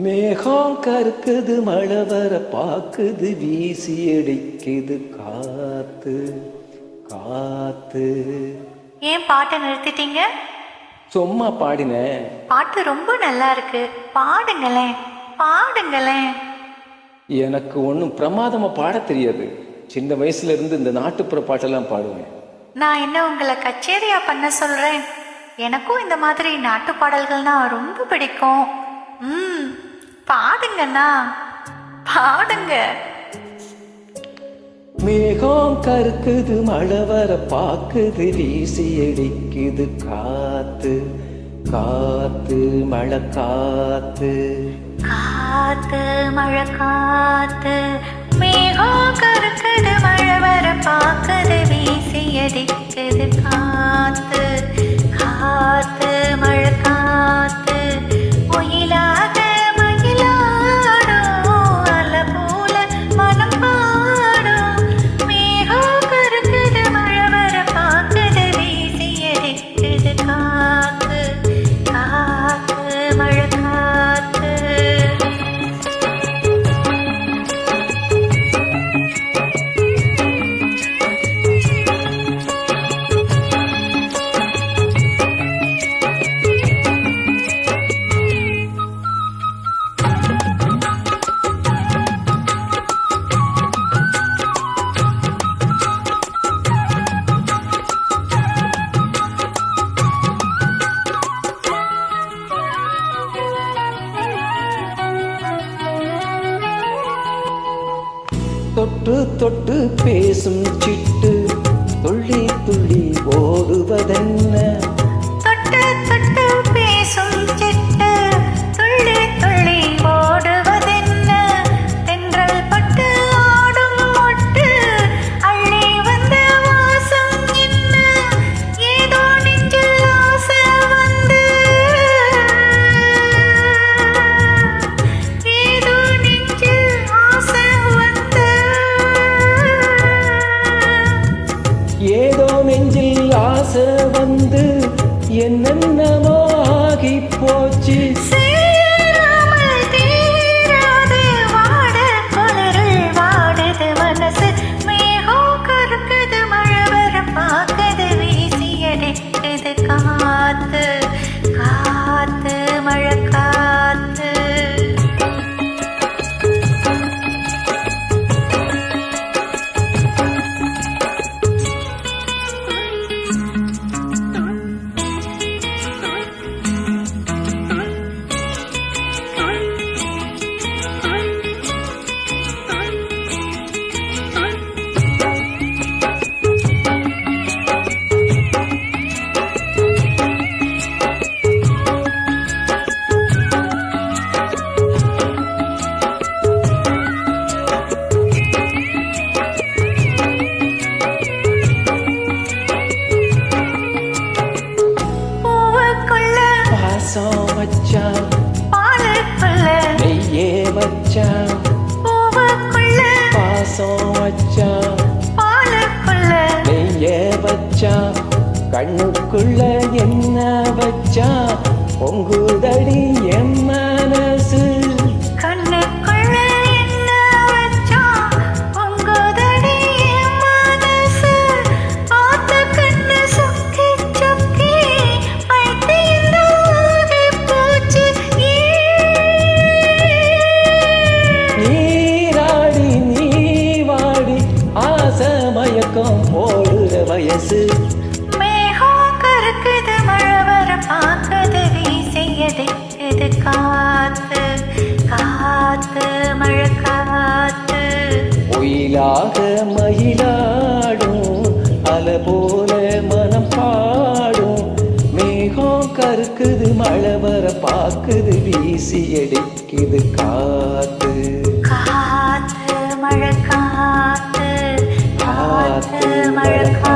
மேகம் கருக்குது மழை வர பாக்குது வீசி அடிக்குது காத்து காத்து. ஏன் பாட்டை நிறுத்திட்டீங்க? சும்மா பாடினேன். பாட்டு ரொம்ப நல்லா இருக்கு, பாடுங்களேன் பாடுங்களேன். எனக்கு ஒன்றும் பிரமாதமா பாட தெரியாது. சின்ன வயசுல இருந்து இந்த நாட்டுப்புற பாட்டெல்லாம் பாடுவேன். நான் என்ன உங்களை கச்சேரியா பண்ண சொல்றேன்? எனக்கும் இந்த மாதிரி நாட்டு பாடல்கள்னா ரொம்ப பிடிக்கும். பாடுங்கண்ணா பாடுங்க. மேகம் கருக்குது மழை வர பாக்குது வீசி அடிக்குது காத்து காத்து மழை காத்து காத்து மழை காத்து. மேகம் கருக்குது மழை வர பாக்குது வீசி அடிக்குது காத்து காத்து மழை காத்து. ஒயிலாக மயிலாடும் அலை போல மனம் பாடும். மேகம் கருக்குது மழை வர பாக்குது வீசி அடிக்குது காத்து காத்து மழை காத்து. தொட்டு தொட்டு பேசும் சிட்டு துள்ளி துள்ளி ஓடுவதென்ன? தொட்டு தொட்டு பேசும் சிட்டு துள்ளி துள்ளி ஓடுவதென்ன? தென்றல் பட்டு ஆடும் மொட்டு அள்ளி வந்த வாசம் என்ன? ஏதோ நெஞ்சில் ஆசை வந்து ஏதோ நெஞ்சில் ஆசை வந்து ஏதோ நெஞ்சில் ஆசை வந்து என்னென்னமோ ஆகி போச்சு. சேராமல் தீராது வாட குளிரில் வாடுது மனசு. மேகம் கருக்குது மழை வர பாக்குது வீசி அடிக்குது காத்து காத்து மழை காத்து. பாசம் வச்சான் பாலுக்குள்ள நெய்யே வச்சான் பூவுக்குள்ள பாசம் வச்சான் பாலுக்குள்ள நெய்யே வச்சான் கண்ணுக்குள்ள என்ன வச்சான் பொங்குதடி என் மனசு. கண்ணுக்குள்ள என்ன வச்சான் பொங்குதடி என் மனசு. ஆத்த கண்ணு சொக்கி சொக்கி பைத்தியமாகி போச்சு. நீராடி நீ வாடி ஆசை மயக்கம் போடுற வயசு. மேகம் கருக்குது மழை வர பாக்குது வீசி அடிக்குது காத்து காத்து மழை காத்து. ஒயிலாக மயிலாடும் அலை போல மனம் பாடும். மேகம் கருக்குது மழை வர பாக்குது வீசி அடிக்குது காத்து காத்து மழை காத்து காத்து மழை காத்து.